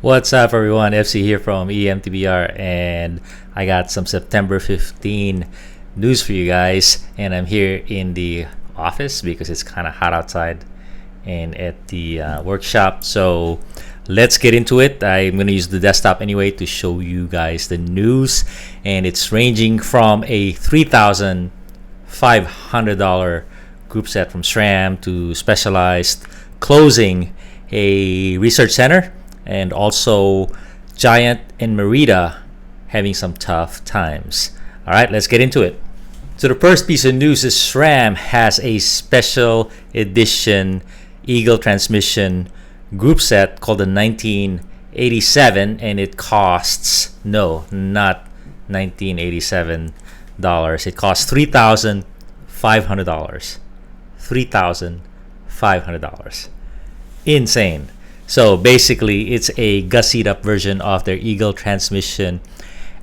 What's up, everyone? FC here from E-MTBR, and I got some September 15 news for you guys. And I'm here in the office because it's kind of hot outside and at the workshop. So let's get into it. I'm going to use the desktop anyway to show you guys the news. And it's ranging from a $3,500 group set from Sram to specialized closing a research center, and also Giant and Merida having some tough times. All right, let's get into it. So the first piece of news is Sram has a special edition Eagle transmission group set called the 1987, and it costs, no, not $1987. It costs $3,500. $3,500. Insane. So basically, it's a gussied up version of their Eagle transmission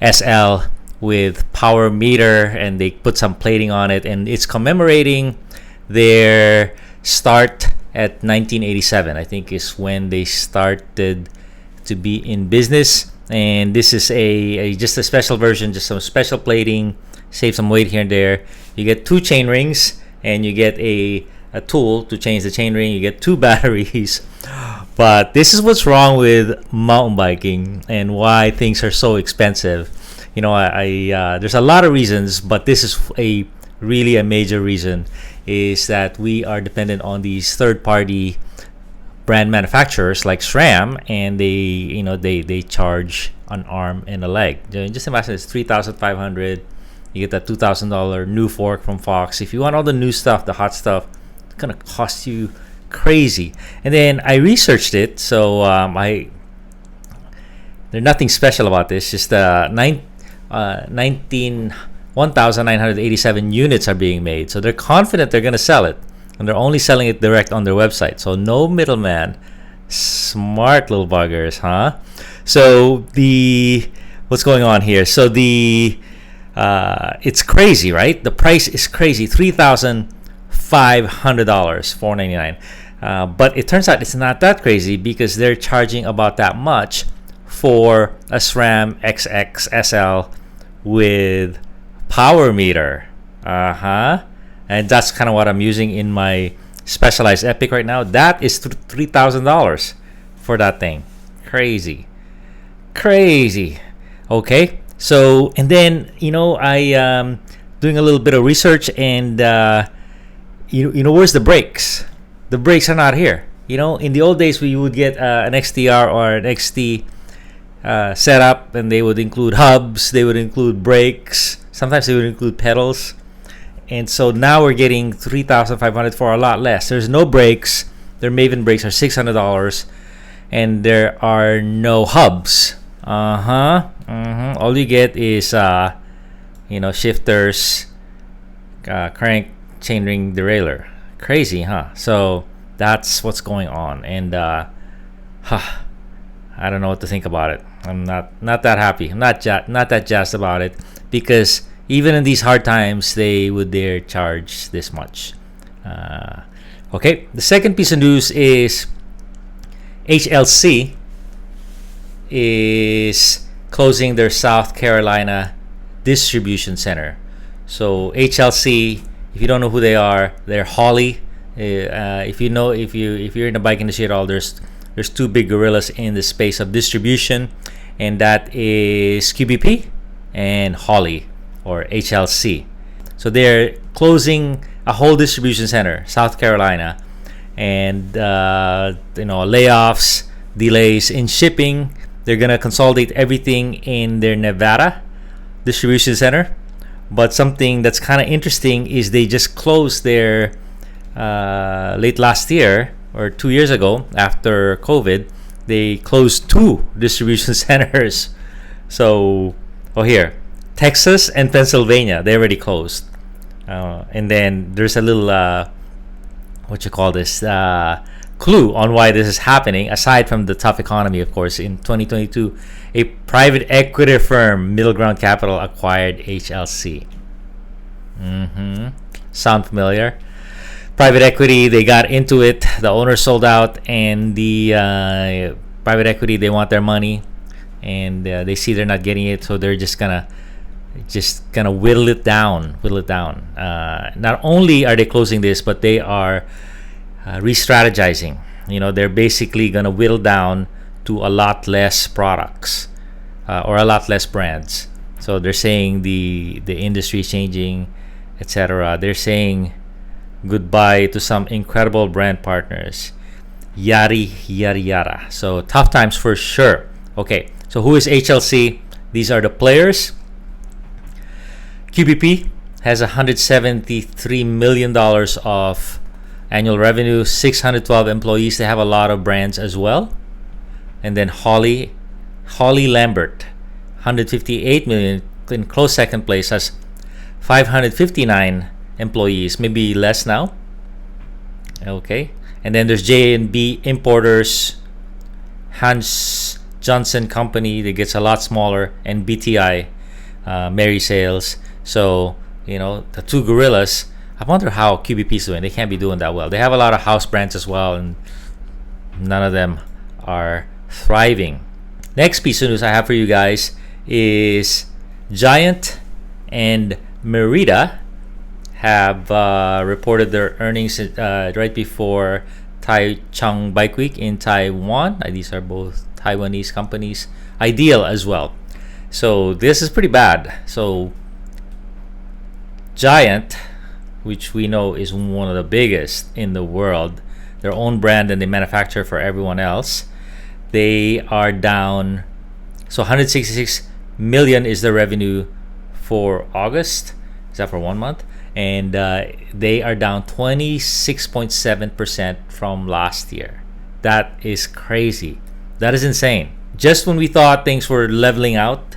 SL with power meter, and they put some plating on it, and it's commemorating their start at 1987. I think is when they started to be in business, and this is a just a special version, just some special plating, save some weight here and there. You get 2 chain rings, and you get a tool to change the chain ring. You get 2 batteries. But this is what's wrong with mountain biking and why things are so expensive. You know, there's a lot of reasons, but this is really a major reason, is that we are dependent on these third-party brand manufacturers like SRAM, and they charge an arm and a leg. Just imagine it's $3,500. You get that $2,000 new fork from Fox. If you want all the new stuff, the hot stuff, it's gonna cost you crazy. And then I researched it, so there's nothing special about this. Just 1,987 units are being made, so they're confident they're gonna sell it, and they're only selling it direct on their website, so no middleman. Smart little buggers, huh? So what's going on here? So it's crazy, right? The price is crazy. $3,500, $499. But it turns out it's not that crazy, because they're charging about that much for a SRAM XX SL with power meter. And that's kind of what I'm using in my Specialized Epic right now. That is $3,000 for that thing. Crazy. Okay. So, and then, I doing a little bit of research, and where's the brakes? The brakes are not here. In the old days, we would get an XTR or an XT setup, and they would include hubs, they would include brakes, sometimes they would include pedals. And so now we're getting $3,500 for a lot less. There's no brakes. Their Maven brakes are $600, and there are no hubs. All you get is shifters, crank, chainring, derailleur. Crazy, huh? So that's what's going on, and I don't know what to think about it. I'm not that happy. I'm not that jazzed about it, because even in these hard times, they would dare charge this much. Okay, the second piece of news is HLC is closing their South Carolina distribution center. So HLC, if you don't know who they are, they're Hawley. If you're in the bike industry at all, there's 2 big gorillas in the space of distribution, and that is QBP and Hawley, or HLC. So they're closing a whole distribution center, South Carolina, and layoffs, delays in shipping. They're gonna consolidate everything in their Nevada distribution center. But something that's kind of interesting is they just closed their late last year or 2 years ago, after COVID, they closed 2 distribution centers. So, here, Texas and Pennsylvania, they already closed. And then there's a little clue on why this is happening, aside from the tough economy, of course. In 2022, a private equity firm, Middle Ground Capital, acquired HLC. Sound familiar? Private equity, they got into it, the owner sold out, and the private equity, they want their money, and they see they're not getting it, so they're just gonna whittle it down. Not only are they closing this, but they are re-strategizing. They're basically gonna whittle down to a lot less products, or a lot less brands. So they're saying the industry is changing, etc. They're saying goodbye to some incredible brand partners. Yada. So tough times for sure. Okay, so who is HLC? These are the players. QBP has $173 million of annual revenue, 612 employees. They have a lot of brands as well. And then Hawley Lambert, 158 million, in close second place, has 559 employees, maybe less now. Okay. And then there's J&B Importers, Hans Johnson Company that gets a lot smaller, and BTI, Mary Sales. So, the two gorillas. I wonder how QBP is doing. They can't be doing that well. They have a lot of house brands as well, and none of them are thriving. Next piece of news I have for you guys is Giant and Merida have reported their earnings right before Taichung Bike Week in Taiwan. These are both Taiwanese companies. Ideal as well. So this is pretty bad. So Giant, which we know is one of the biggest in the world, their own brand, and they manufacture for everyone else. They are down. So 166 million is the revenue for August. Is that for 1 month? And they are down 26.7% from last year. That is crazy. That is insane. Just when we thought things were leveling out,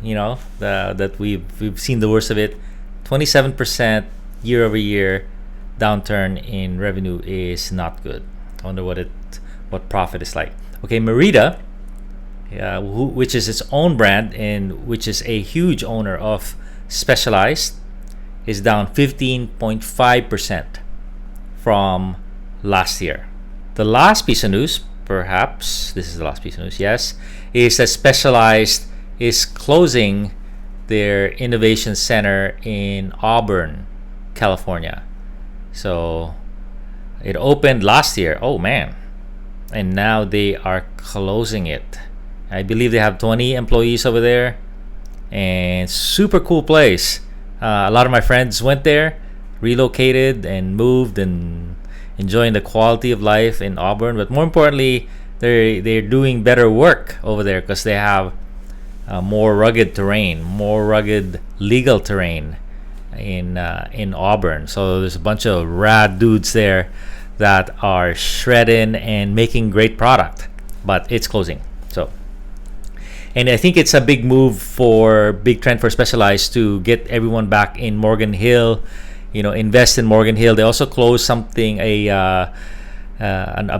that we've seen the worst of it, 27% year over year downturn in revenue is not good. I wonder what profit is like. Okay, Merida, which is its own brand and which is a huge owner of Specialized, is down 15.5% from last year. The last piece of news, perhaps this is the last piece of news, yes, is that Specialized is closing their innovation center in Auburn, California. So it opened last year. Oh man. And now they are closing it. I believe they have 20 employees over there, and super cool place. A lot of my friends went there, relocated and moved, and enjoying the quality of life in Auburn. But more importantly, they're doing better work over there because they have more rugged terrain, more rugged legal terrain in Auburn. So there's a bunch of rad dudes there that are shredding and making great product. But it's closing. And I think it's a big move big trend for Specialized to get everyone back in Morgan Hill, invest in Morgan Hill. They also closed a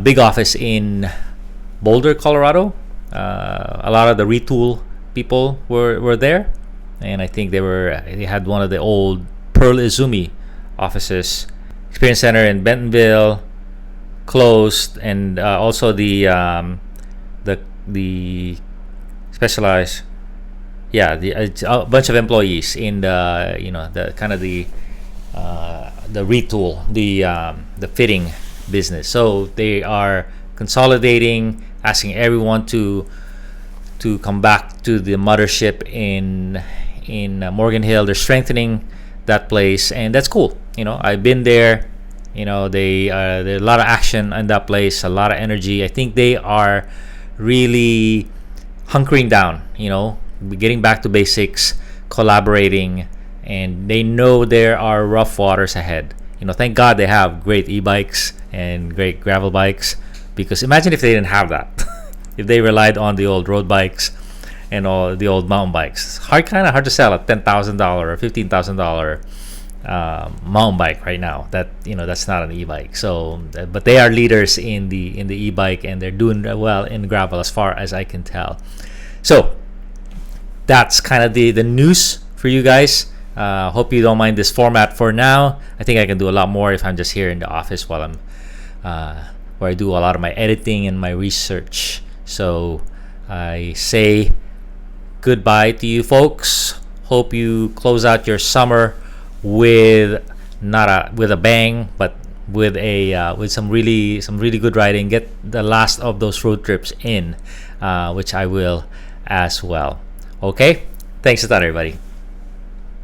big office in Boulder, Colorado. A lot of the retool people were there, and I think they had one of the old Pearl Izumi offices. Experience Center in Bentonville closed, and also the Specialized, a bunch of employees in the retool, the fitting business. So they are consolidating, asking everyone to come back to the mothership in Morgan Hill. They're strengthening that place, and that's cool. I've been there. There's a lot of action in that place, a lot of energy. I think they are really hunkering down, getting back to basics, collaborating, and they know there are rough waters ahead. Thank God they have great e-bikes and great gravel bikes, because imagine if they didn't have that. If they relied on the old road bikes and all the old mountain bikes. Kind of hard to sell a $10,000 or $15,000 mountain bike right now. That's not an e-bike. So, but they are leaders in the e-bike, and they're doing well in gravel as far as I can tell. So that's kind of the news for you guys. Hope you don't mind this format for now. I think I can do a lot more if I'm just here in the office while I'm where I do a lot of my editing and my research. So I say goodbye to you folks. Hope you close out your summer with with a bang, but with some really good riding. Get the last of those road trips in, which I will as well. Okay, thanks a ton, everybody.